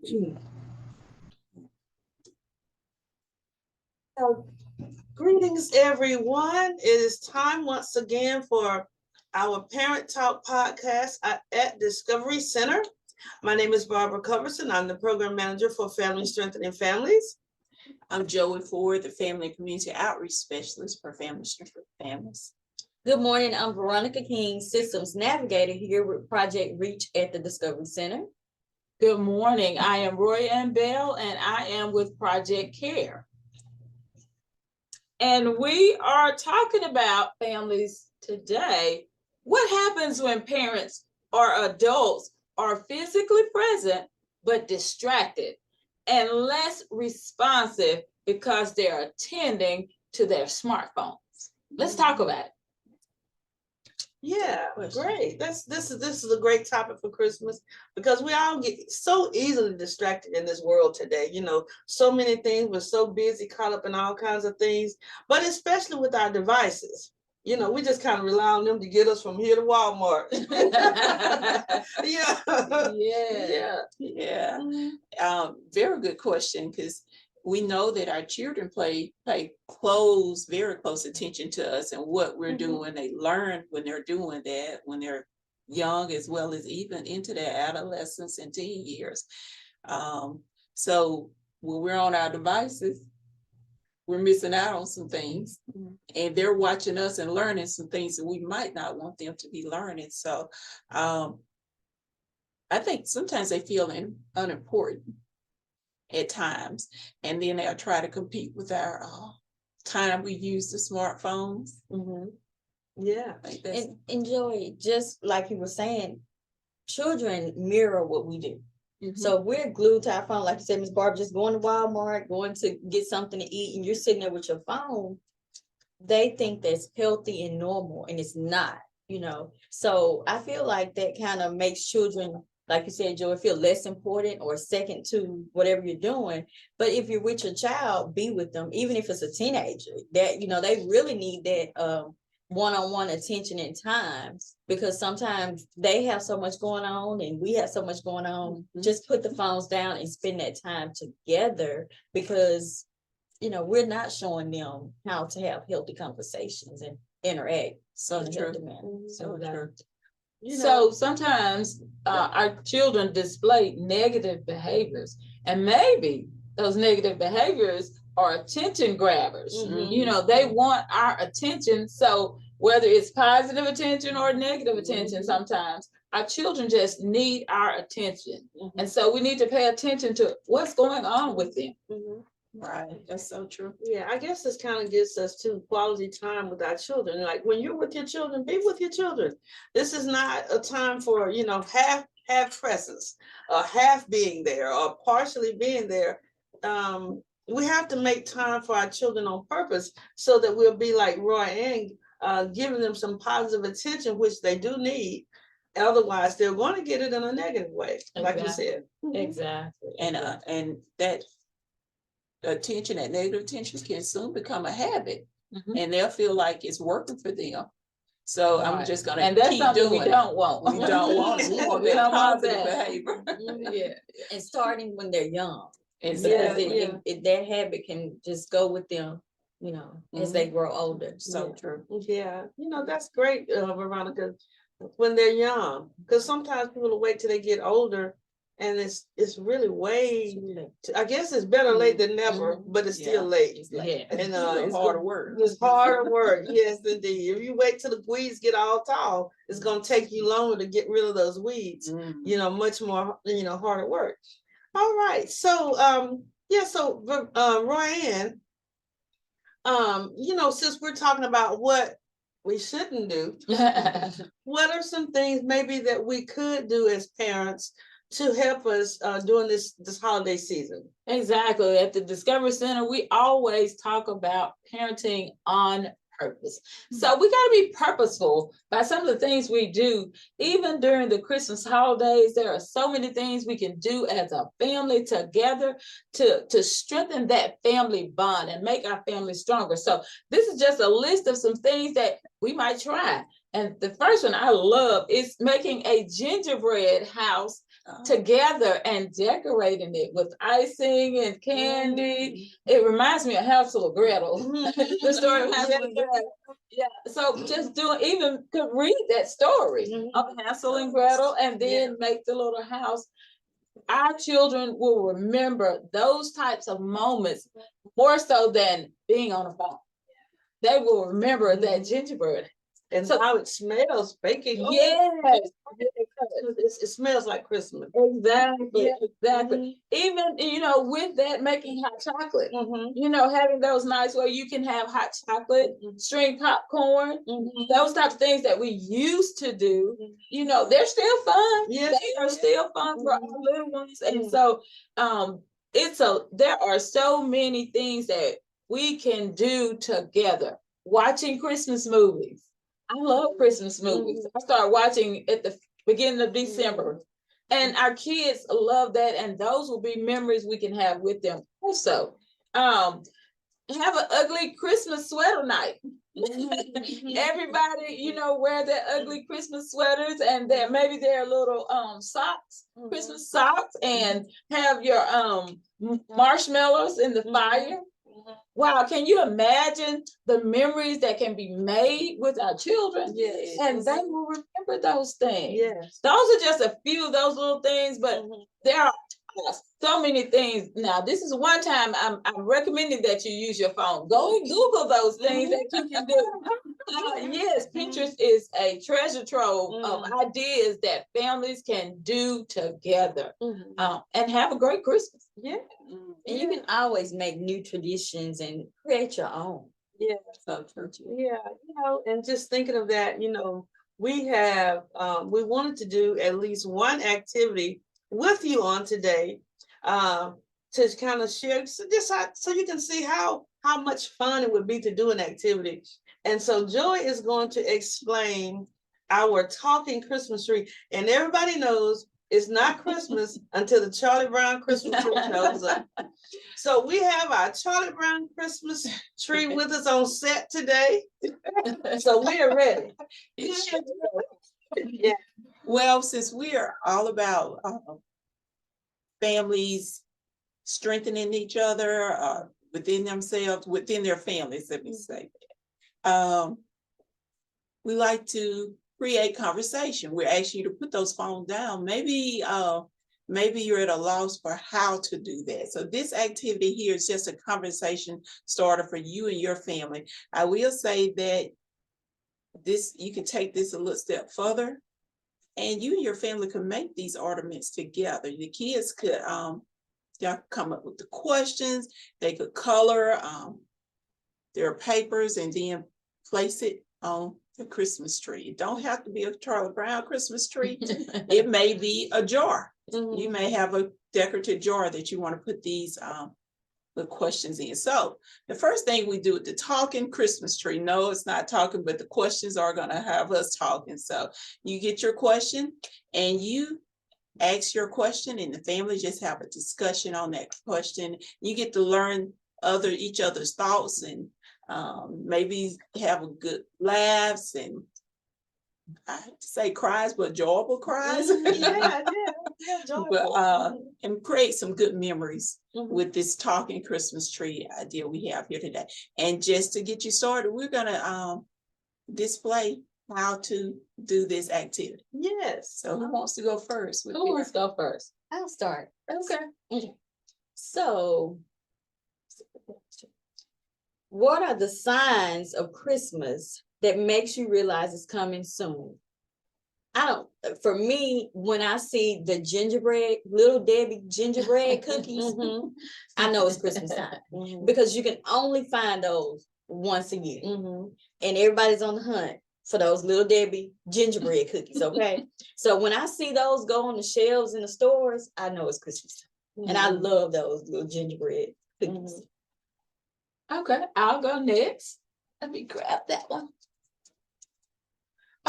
Uh, Greetings, everyone. It is time once again for our Parent Talk podcast at Discovery Center. My name is Barbara Coverson. I'm the program manager for Family Strengthening Families. I'm Joey Ford, the Family and Community Outreach Specialist for Family Strengthening Families. Good morning, I'm Veronica King, Systems Navigator here with Project Reach at the Discovery Center. Good morning, I am Roy Ann Bell and I am with Project Care. And we are talking about families today. What happens when parents or adults are physically present but distracted and less responsive because they're attending to their smartphones? Let's talk about it. Yeah, great. This is a great topic for Christmas because we all get so easily distracted in this world today. You know, so many things. We're so busy, caught up in all kinds of things, but especially with our devices. You know, we just kind of rely on them to get us from here to Walmart. Yeah. Very good question, because we know that our children pay very close attention to us and what we're doing. They learn when they're doing that, when they're young, as well as even into their adolescence and teen years. So when we're on our devices, we're missing out on some things, and they're watching us and learning some things that we might not want them to be learning. So I think sometimes they feel unimportant at times, and then they'll try to compete with our time we use the smartphones. Yeah. And Joey, just like you were saying, children mirror what we do. So we're glued to our phone, like you said, Ms. Barb, just going to Walmart, going to get something to eat, and you're sitting there with your phone. They think that's healthy and normal, and it's not, you know. So I feel like that kind of makes children, like you said, Joey, feel less important or second to whatever you're doing. But if you're with your child, be with them, even if it's a teenager, that, you know, they really need that one-on-one attention and time, because sometimes they have so much going on and we have so much going on. Just put the phones down and spend that time together, because, you know, we're not showing them how to have healthy conversations and interact. So true. So true. So sometimes our children display negative behaviors, and maybe those negative behaviors are attention grabbers. You know, they want our attention. So whether it's positive attention or negative attention, sometimes our children just need our attention. And so we need to pay attention to what's going on with them. Right, that's so true. Yeah, I guess this kind of gets us to quality time with our children. Like when you're with your children, be with your children. This is not a time for, you know, half presence, or half being there, or partially being there. We have to make time for our children on purpose, so that we'll be like Roy Ann, giving them some positive attention, which they do need. Otherwise, they're going to get it in a negative way, like you said. Exactly. And that attention, that negative attention, can soon become a habit, and they'll feel like it's working for them. So I'm just gonna and that's keep something doing we don't want. We don't want it. We want that positive behavior. Yeah, and starting when they're young. Exactly. That habit can just go with them, you know, as they grow older. So true. Yeah, you know, that's great, Veronica, when they're young, because sometimes people will wait till they get older, and it's really way, I guess it's better late than never, but it's still late. It's late. And It's harder work. It's harder work, yes, indeed. If you wait till the weeds get all tall, it's gonna take you longer to get rid of those weeds. You know, much more, you know, harder work. All right, so Roy Ann, you know, since we're talking about what we shouldn't do, what are some things maybe that we could do as parents to help us during this holiday season? Exactly. At the Discovery Center, we always talk about parenting on purpose. So we got to be purposeful by some of the things we do. Even during the Christmas holidays, there are so many things we can do as a family together to strengthen that family bond and make our family stronger. So this is just a list of some things that we might try. And the first one I love is making a gingerbread house together and decorating it with icing and candy. It reminds me of Hansel and Gretel. The story of Hansel and Gretel. Yeah, so just even could read that story of Hansel and Gretel and then make the little house. Our children will remember those types of moments more so than being on a phone. They will remember that gingerbread. And so how it smells baking. Oh, Yes. it smells like Christmas. Exactly, exactly. Even, with that, making hot chocolate, having those nights where you can have hot chocolate, string popcorn, those types of things that we used to do, they're still fun. Yes. They are still fun for our little ones. And so there are so many things that we can do together. Watching Christmas movies. I love Christmas movies. I started watching at the beginning of December. And our kids love that. And those will be memories we can have with them. Also, have an ugly Christmas sweater night. Everybody, wear their ugly Christmas sweaters and maybe their little socks, Christmas socks, and have your marshmallows in the fire. Wow, can you imagine the memories that can be made with our children? Yes. And they will remember those things. Yes. Those are just a few of those little things, but there are so many things. Now, this is one time I'm recommending that you use your phone. Go and Google those things that you can do. Yes, Pinterest is a treasure trove of ideas that families can do together and have a great Christmas. Yeah. And you can always make new traditions and create your own. Yeah. So true. Yeah, and just thinking of that, we have we wanted to do at least one activity with you on today to kind of share so you can see how much fun it would be to do an activity. And so Joy is going to explain our talking Christmas tree, and everybody knows it's not Christmas until the Charlie Brown Christmas tree shows up. So we have our Charlie Brown Christmas tree with us on set today. So we are ready. Yeah. Well, since we are all about families strengthening each other within themselves, within their families, let me say that. We like to create conversation. We're asking you to put those phones down. Maybe you're at a loss for how to do that. So this activity here is just a conversation starter for you and your family. I will say that you can take this a little step further, and you and your family can make these ornaments together. The kids could y'all come up with the questions. They could color their papers and then place it on the Christmas tree. It don't have to be a Charlie Brown Christmas tree. It may be a jar. You may have a decorative jar that you want to put these the questions in. So the first thing we do with the talking Christmas tree, no, it's not talking, but the questions are going to have us talking. So you get your question and you ask your question, and the family just have a discussion on that question. You get to learn each other's thoughts, and maybe have a good laughs, and I have to say cries, but enjoyable cries. But, and create some good memories with this talking Christmas tree idea we have here today. And just to get you started, we're gonna display how to do this activity. Yes. So who wants to go first? Who wants to go first? I'll start. Okay. So, what are the signs of Christmas that makes you realize it's coming soon? For me, when I see the Little Debbie gingerbread cookies, I know it's Christmas time because you can only find those once a year. And everybody's on the hunt for those Little Debbie gingerbread cookies, okay? So when I see those go on the shelves in the stores, I know it's Christmas time. And I love those little gingerbread cookies. Okay, I'll go next. Let me grab that one.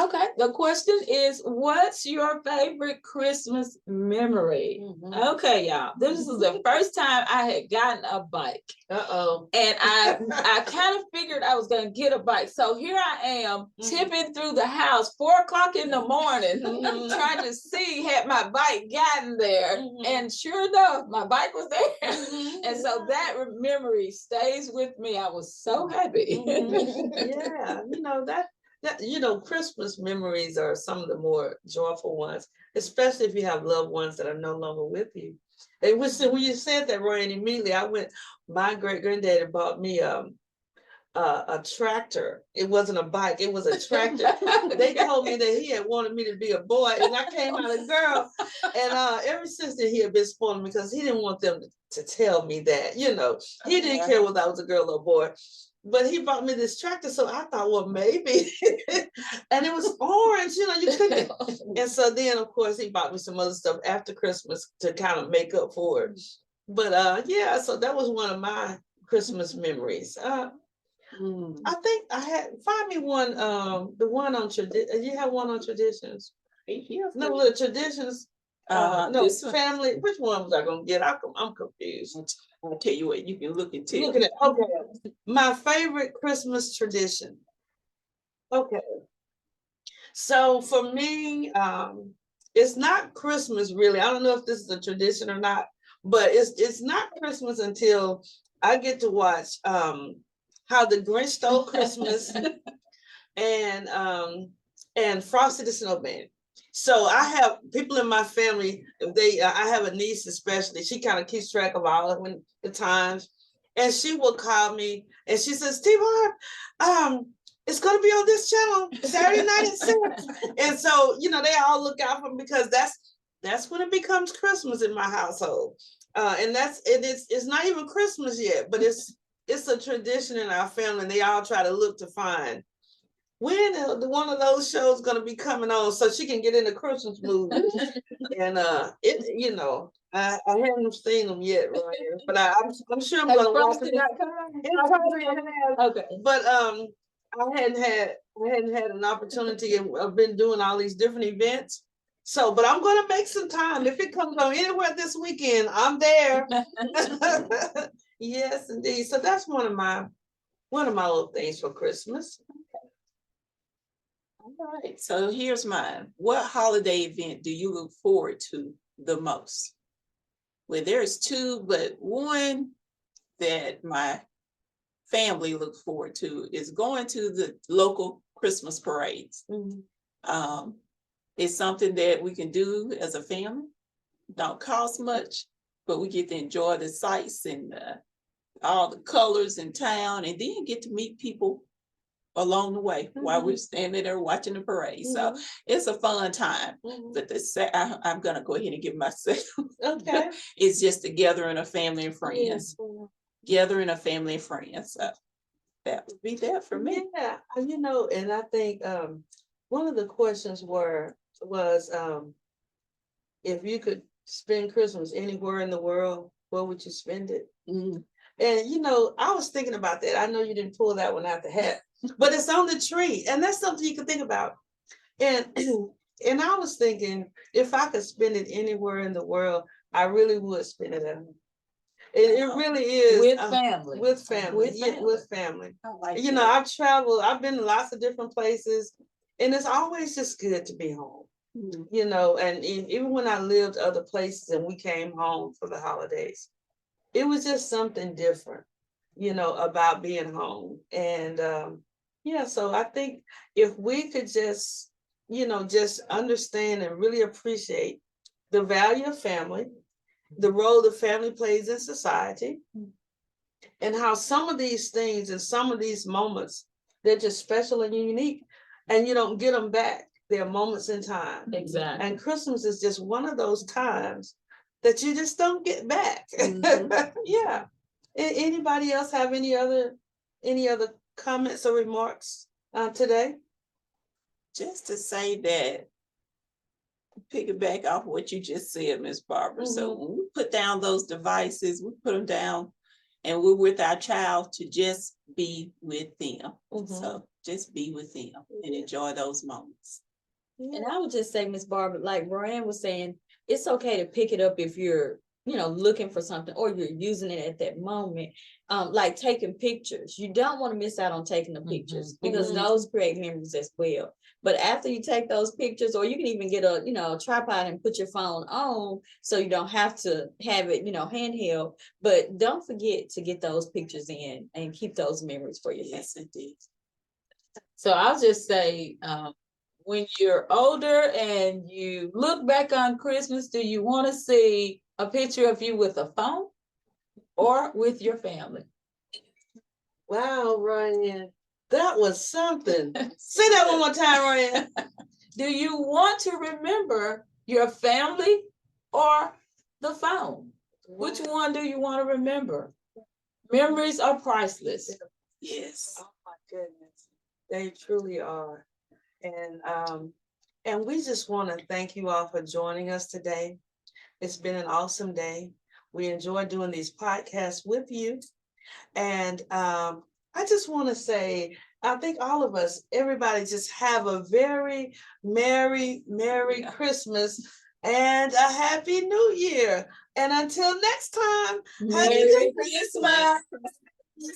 Okay, the question is, what's your favorite Christmas memory? Mhm. Okay, y'all, this is the first time I had gotten a bike. Uh-oh. And I kind of figured I was gonna get a bike. So here I am tipping through the house, 4 o'clock in the morning, Mhm. trying to see had my bike gotten there. Mhm. And sure enough, my bike was there. Mhm. And so that memory stays with me. I was so happy. Mhm. Yeah, Christmas memories are some of the more joyful ones, especially if you have loved ones that are no longer with you. And when you said that, Roy, and immediately my great granddaddy bought me a tractor. It wasn't a bike, it was a tractor. They told me that he had wanted me to be a boy, and I came out a girl. And ever since then, he had been spoiling me because he didn't want them to tell me that. He didn't care whether I was a girl or a boy. But he bought me this tractor, so I thought, well, maybe. And it was orange, you couldn't. And so then, of course, he bought me some other stuff after Christmas to kind of make up for it. But yeah, so that was one of my Christmas memories. I think I had find me one. The one on tradition. You have one on traditions. No, the traditions. No, This one. family. Which one was I gonna get? I'm confused. I'll tell you what, you can look and tell. Looking at my favorite Christmas tradition. Okay, so for me, it's not Christmas really. I don't know if this is a tradition or not, but it's not Christmas until I get to watch How the Grinch Stole Christmas and Frosty the Snowman. So I have people in my family. I have a niece especially. She kind of keeps track of all of the times, and she will call me and she says, "T-Bar, it's going to be on this channel Saturday night at 6." And so they all look out for me because that's when it becomes Christmas in my household, and it's not even Christmas yet, but it's a tradition in our family, and they all try to look to find when one of those shows going to be coming on so she can get in the Christmas mood. And I haven't seen them yet, Ryan, but I'm sure I'm going to watch them. Okay. But I hadn't had an opportunity, and I've been doing all these different events. So, but I'm going to make some time. If it comes on anywhere this weekend, I'm there. Yes, indeed. So that's one of my little things for Christmas. All right, so here's mine. What holiday event do you look forward to the most? Well, there's two, but one that my family looks forward to is going to the local Christmas parades. It's something that we can do as a family. Don't cost much, but we get to enjoy the sights and all the colors in town, and then get to meet people along the way while we're standing there watching the parade. So it's a fun time. But I'm gonna go ahead and give myself. Okay. It's just a gathering of family and friends. Gathering of family and friends. So that would be that for me. Yeah, and I think one of the questions was if you could spend Christmas anywhere in the world, where would you spend it? And I was thinking about that. I know you didn't pull that one out the hat, but it's on the tree, and that's something you can think about. And and I was thinking, if I could spend it anywhere in the world, I really would spend it at home. It really is With family. With family. With family. I've traveled. I've been to lots of different places, and it's always just good to be home. And even when I lived other places and we came home for the holidays, it was just something different, about being home. And so I think if we could just understand and really appreciate the value of family, the role the family plays in society, and how some of these things and some of these moments, they're just special and unique, and you don't get them back. They're moments in time. Exactly. And Christmas is just one of those times that you just don't get back. Yeah. Anybody else have any other comments or remarks today? Just to say that, piggyback off what you just said, Ms. Barbara. So when we put down those devices, we put them down, and we're with our child to just be with them. So just be with them and enjoy those moments. And I would just say, Miss Barbara, like Roanne was saying, it's okay to pick it up if you're, looking for something or you're using it at that moment. Like taking pictures. You don't want to miss out on taking the pictures because those create memories as well. But after you take those pictures, or you can even get a tripod and put your phone on so you don't have to have it, handheld. But don't forget to get those pictures in and keep those memories for your family. Yes, indeed. So I'll just say, when you're older and you look back on Christmas, do you want to see a picture of you with a phone or with your family? Wow, Ryan, that was something. Say that one more time, Ryan. Do you want to remember your family or the phone? Which one do you want to remember? Memories are priceless. Yes. Oh my goodness, they truly are. And we just want to thank you all for joining us today. It's been an awesome day. We enjoy doing these podcasts with you. And I just want to say, I think all of us, everybody just have a very Merry Christmas and a Happy New Year. And until next time, Happy Merry Christmas.